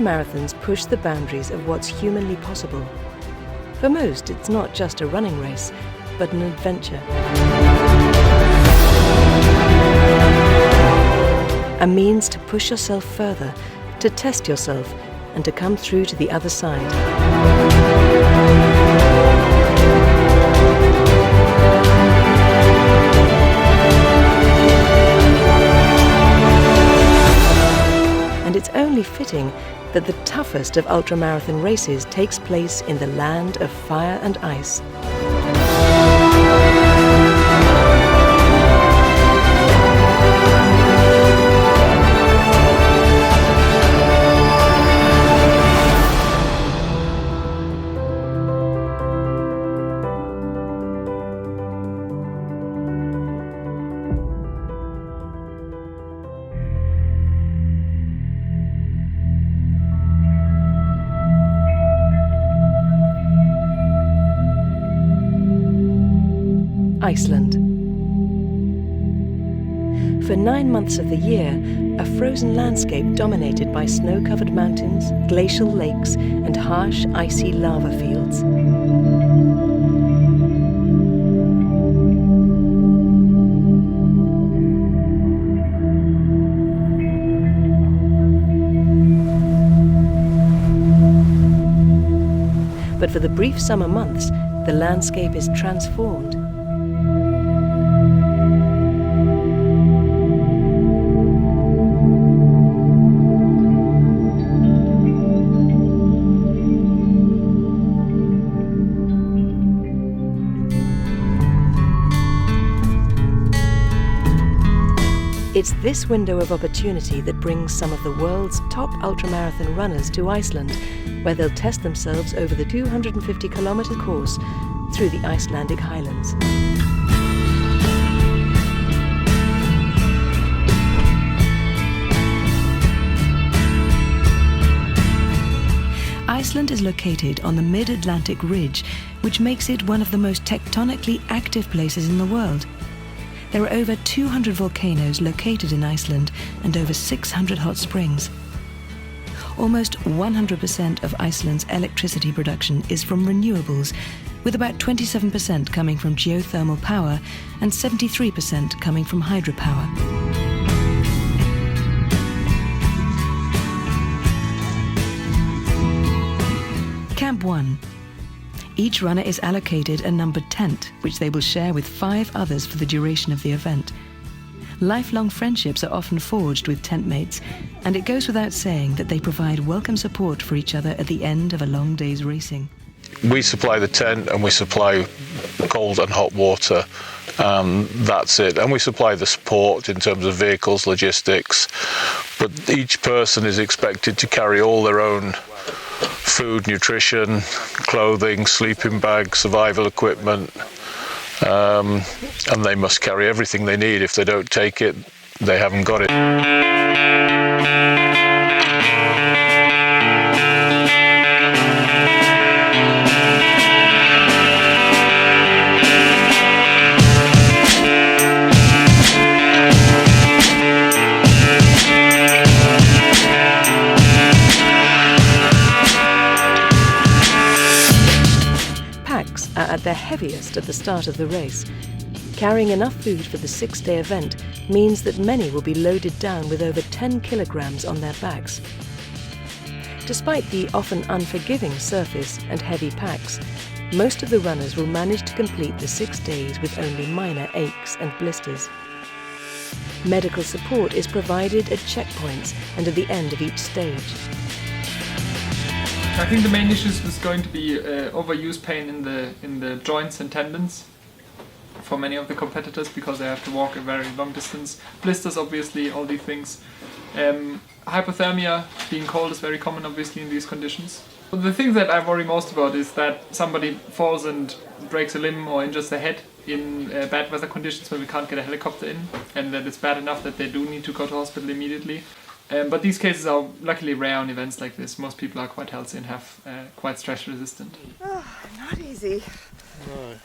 ultramarathons push the boundaries of what's humanly possible. For most, it's not just a running race, but an adventure. A means to push yourself further, to test yourself, and to come through to the other side. And it's only fitting that the toughest of ultramarathon races takes place in the land of fire and ice. Iceland. For 9 months of the year, a frozen landscape dominated by snow-covered mountains, glacial lakes, and harsh, icy lava fields. But for the brief summer months, the landscape is transformed. It's this window of opportunity that brings some of the world's top ultramarathon runners to Iceland, where they'll test themselves over the 250-kilometre course through the Icelandic Highlands. Iceland is located on the mid-Atlantic ridge, which makes it one of the most tectonically active places in the world. There are over 200 volcanoes located in Iceland and over 600 hot springs. Almost 100% of Iceland's electricity production is from renewables, with about 27% coming from geothermal power and 73% coming from hydropower. Camp 1. Each runner is allocated a numbered tent, which they will share with 5 others for the duration of the event. Lifelong friendships are often forged with tent mates, and it goes without saying that they provide welcome support for each other at the end of a long day's racing. We supply the tent and we supply cold and hot water. That's it. And we supply the support in terms of vehicles, logistics. But each person is expected to carry all their own food, nutrition, clothing, sleeping bags, survival equipment, and they must carry everything they need. If they don't take it, they haven't got it. At their heaviest at the start of the race. Carrying enough food for the 6-day event means that many will be loaded down with over 10 kilograms on their backs. Despite the often unforgiving surface and heavy packs, most of the runners will manage to complete the 6 days with only minor aches and blisters. Medical support is provided at checkpoints and at the end of each stage. I think the main issues was going to be overuse pain in the joints and tendons for many of the competitors, because they have to walk a very long distance. Blisters, obviously, all these things. Hypothermia, being cold, is very common, obviously, in these conditions. The thing that I worry most about is that somebody falls and breaks a limb or injures their head in bad weather conditions where we can't get a helicopter in, and that it's bad enough that they do need to go to hospital immediately. But these cases are luckily rare on events like this. Most people are quite healthy and have quite stress resistant. Oh, not easy. No.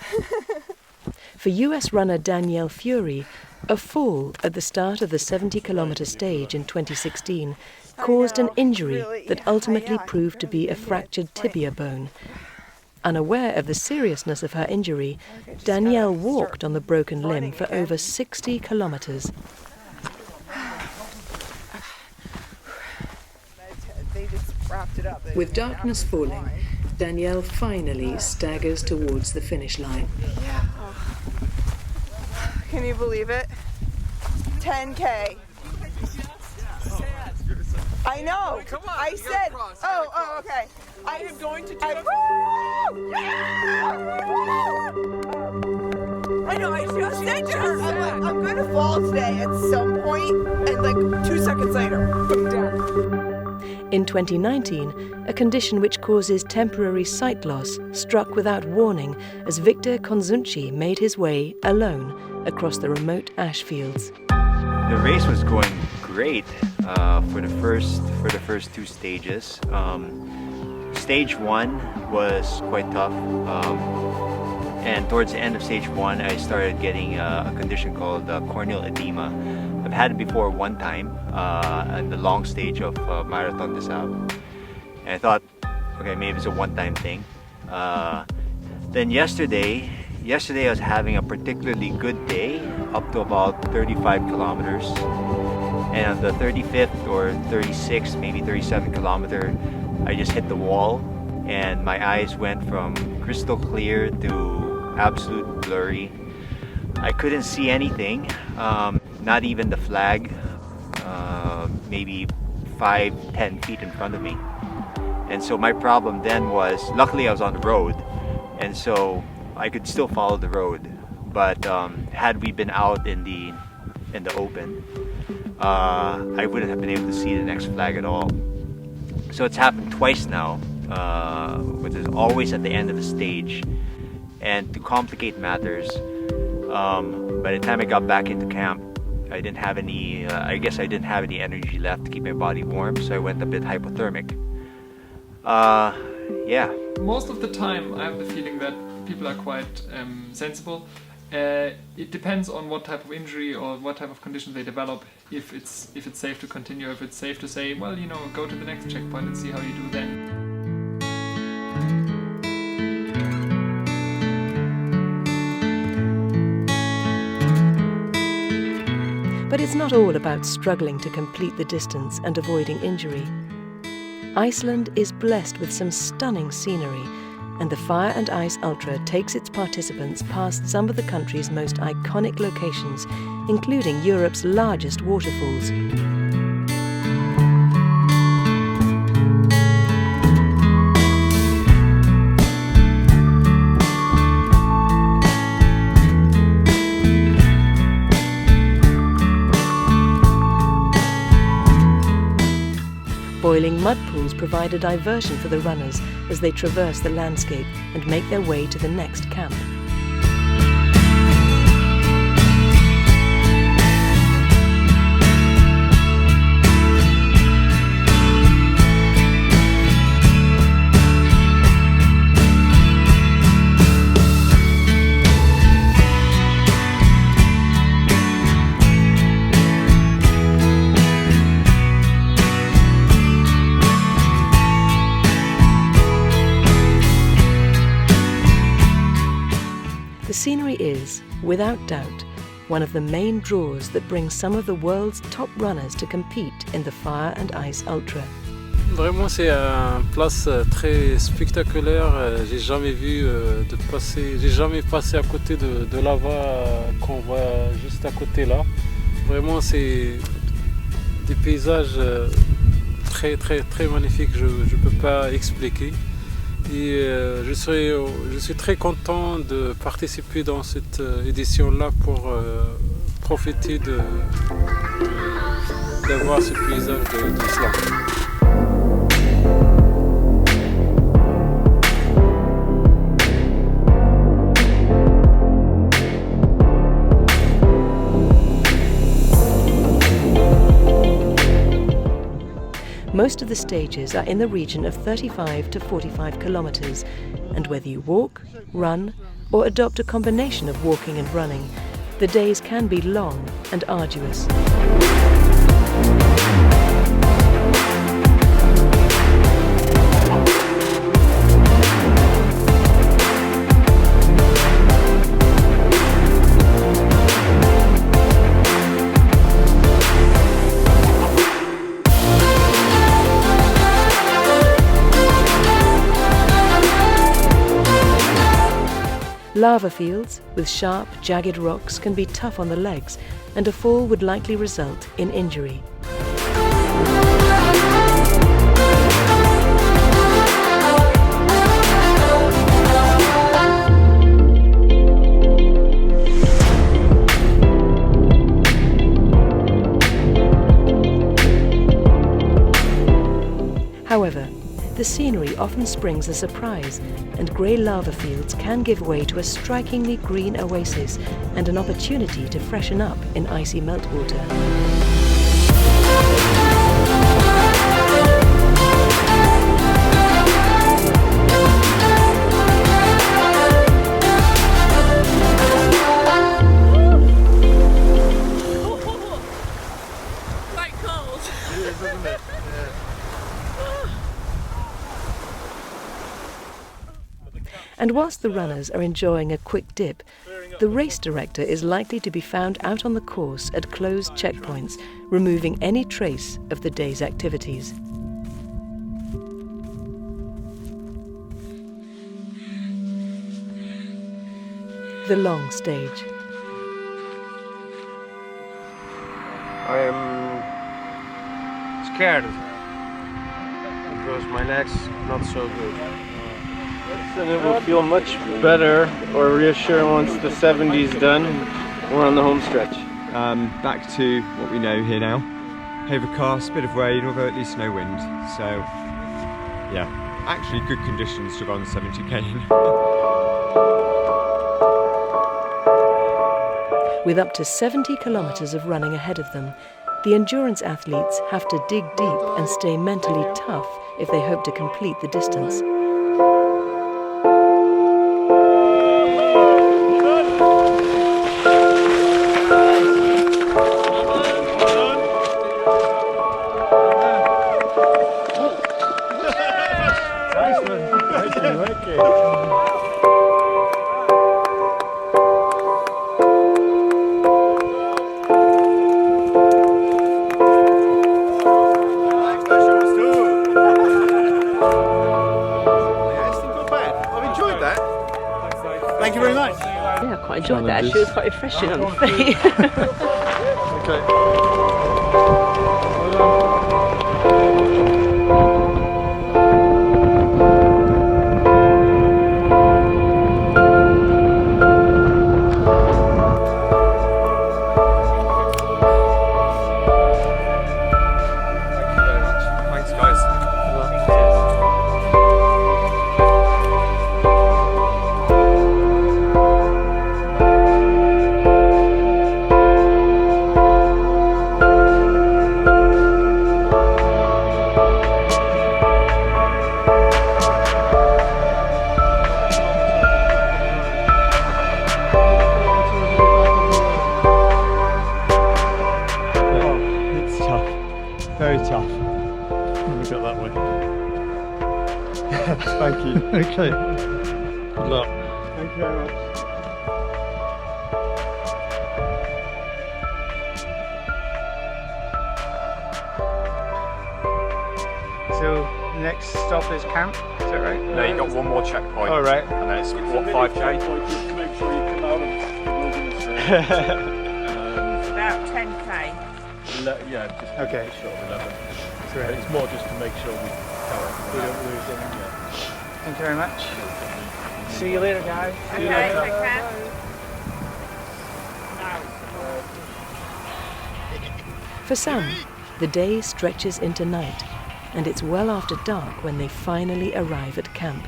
For US runner Danielle Fury, a fall at the start of the 70-kilometre stage in 2016 caused an know, injury really, that ultimately I proved to be a really think fractured it's like- tibia bone. Unaware of the seriousness of her injury, I just Danielle gotta walked start on the broken limb running for again. over 60 kilometres. They just wrapped it up. They With didn't darkness wrap it falling, fine. Danielle finally staggers towards the finish line. Yeah. Oh. Can you believe it? 10K. I know. Come on, I you gotta said. cross, you Oh, gotta oh, okay. I am going to do I, it. I know. I just said to her, I'm like, I'm gonna fall today at some point, and like 2 seconds later, boom, down. In 2019, a condition which causes temporary sight loss struck without warning as Victor Konzunchi made his way, alone, across the remote ash fields. The race was going great for the first two stages. Stage 1 was quite tough, and towards the end of stage 1, I started getting a condition called corneal edema. I've had it before one time in the long stage of Marathon des Sables, and I thought, okay, maybe it's a one-time thing. Then yesterday I was having a particularly good day, up to about 35 kilometers. And on the 35th or 36th, maybe 37 kilometer, I just hit the wall and my eyes went from crystal clear to absolute blurry. I couldn't see anything, not even the flag, maybe 5-10 feet in front of me. And so my problem then was, luckily I was on the road, and so I could still follow the road, but had we been out in the open, I wouldn't have been able to see the next flag at all. So it's happened twice now, which is always at the end of the stage. And to complicate matters, by the time I got back into camp, I didn't have any, I guess I didn't have any energy left to keep my body warm, so I went a bit hypothermic. Yeah. Most of the time I have the feeling that people are quite sensible. It depends on what type of injury or what type of condition they develop, if it's safe to continue, if it's safe to say, well, you know, go to the next checkpoint and see how you do then. But it's not all about struggling to complete the distance and avoiding injury. Iceland is blessed with some stunning scenery, and the Fire+Ice Ultra takes its participants past some of the country's most iconic locations, including Europe's largest waterfalls. Boiling mud pools provide a diversion for the runners as they traverse the landscape and make their way to the next camp. The scenery is, without doubt, one of the main draws that brings some of the world's top runners to compete in the Fire+Ice Ultra. Vraiment, c'est une place très spectaculaire. J'ai jamais vu j'ai jamais passé à côté de lava qu'on voit juste à côté là. Vraiment, c'est des paysages très magnifiques. Je ne peux pas expliquer. Et je suis très content de participer dans cette édition-là pour profiter d'avoir ce paysage d'Islande. Most of the stages are in the region of 35 to 45 kilometres, and whether you walk, run, or adopt a combination of walking and running, the days can be long and arduous. Lava fields with sharp, jagged rocks can be tough on the legs, and a fall would likely result in injury. However, the scenery often springs a surprise, and grey lava fields can give way to a strikingly green oasis and an opportunity to freshen up in icy meltwater. Quite cold. It is, isn't it? Yeah. And whilst the runners are enjoying a quick dip, the race director is likely to be found out on the course at closed checkpoints, removing any trace of the day's activities. The long stage. I am scared because my legs not so good. And it will feel much better or reassuring once the 70 is done. We're on the home stretch. Back to what we know here now. Overcast, bit of rain, although at least no wind. So, yeah, actually good conditions to run 70k in. With up to 70 kilometres of running ahead of them, the endurance athletes have to dig deep and stay mentally tough if they hope to complete the distance. Thank you very much. Yeah, I quite enjoyed that. She was quite refreshing on the feet. Okay. Thanks, guys. Very tough. Let me go that way. Thank you. Okay. Good luck. Thank you very much. So next stop is camp, is that right? No, you got one more checkpoint. Oh, right. And then it's what, 5k? Just to make sure you come out of the wilderness. About 10k. Yeah, just Okay. short of 11. Great. It's more just to make sure we don't lose them. Thank you very much. See you later, guys. See you Okay, later. take care. For some, the day stretches into night, and it's well after dark when they finally arrive at camp.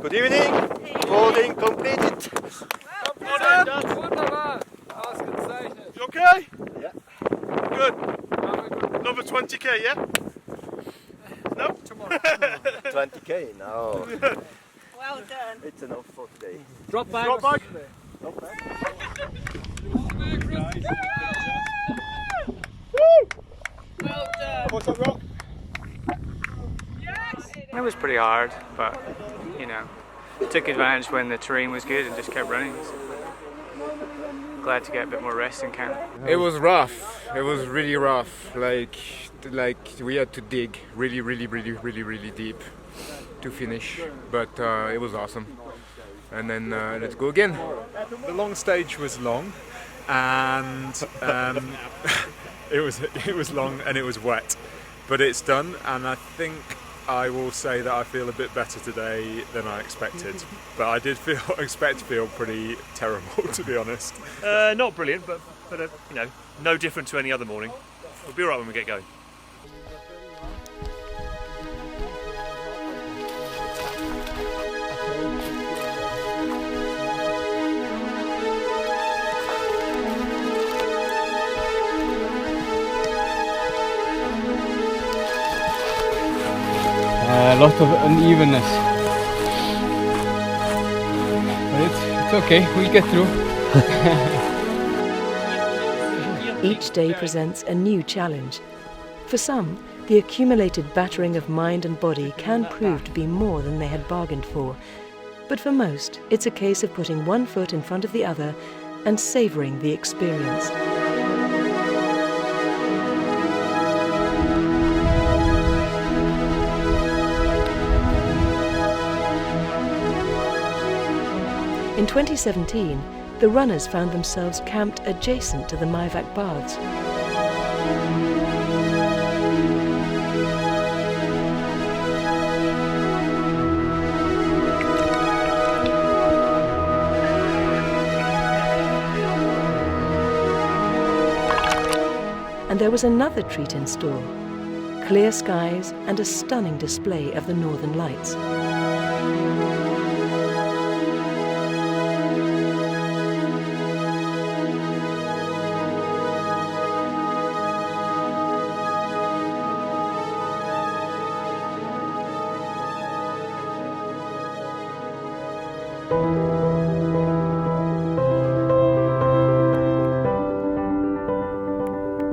Good evening. Boarding completed. You okay? Yeah. Good. Another 20k, yeah? No? 20k now. Well done. It's enough for today. Drop bag. Drop bag. Well done. What's up, Rock? Yes. It was pretty hard, but you know, took advantage when the terrain was good and just kept running. glad to get a bit more rest in camp. It was rough. It was really rough. Like we had to dig really deep to finish. But it was awesome. And then let's go again. The long stage was long, and it was long and it was wet, but it's done, and I think I will say that I feel a bit better today than I expected. But I did expect to feel pretty terrible, to be honest. Not brilliant, but you know, no different to any other morning. We'll be alright when we get going. A lot of unevenness, but it's okay, we'll get through. Each day presents a new challenge. For some, the accumulated battering of mind and body can prove to be more than they had bargained for. But for most, it's a case of putting one foot in front of the other and savouring the experience. In 2017, the runners found themselves camped adjacent to the Maivak Baths. And there was another treat in store: clear skies and a stunning display of the Northern Lights.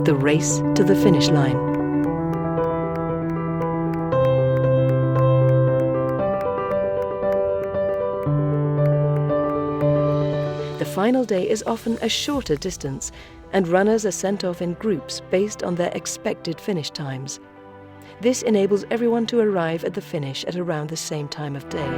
The race to the finish line. The final day is often a shorter distance, and runners are sent off in groups based on their expected finish times. This enables everyone to arrive at the finish at around the same time of day.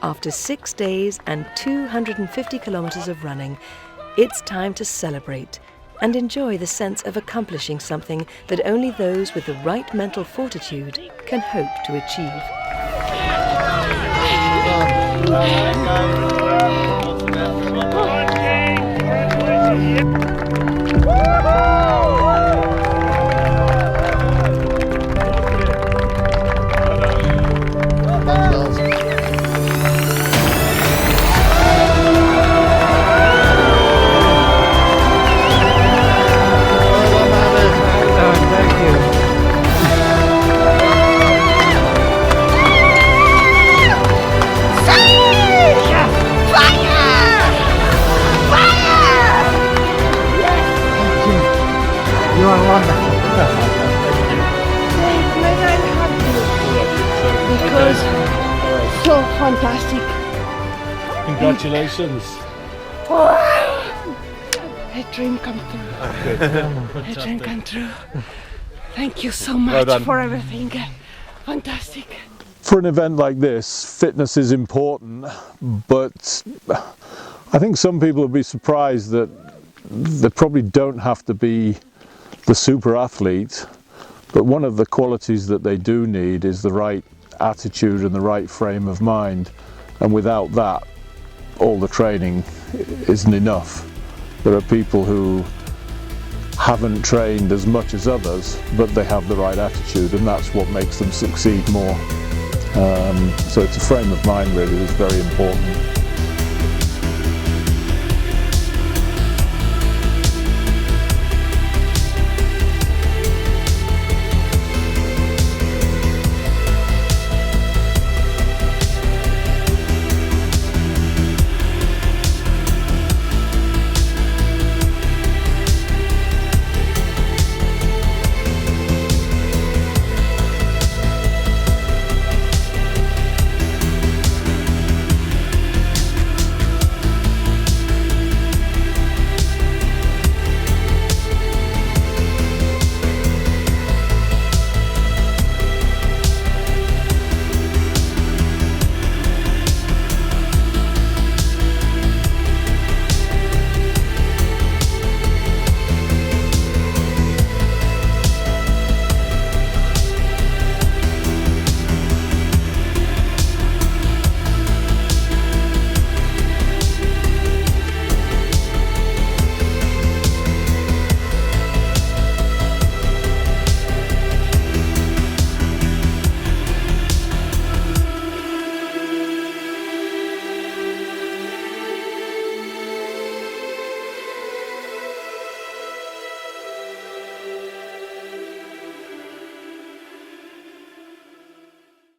After 6 days and 250 kilometers of running, it's time to celebrate and enjoy the sense of accomplishing something that only those with the right mental fortitude can hope to achieve. Because so fantastic. Congratulations. A dream come true. A dream come true. Thank you so much for everything. Fantastic. For an event like this, fitness is important, but I think some people will be surprised that they probably don't have to be the super athlete But one of the qualities that they do need is the right attitude and the right frame of mind, and without that all the training isn't enough. There are people who haven't trained as much as others, but they have the right attitude, and that's what makes them succeed more. So it's a frame of mind really that's very important.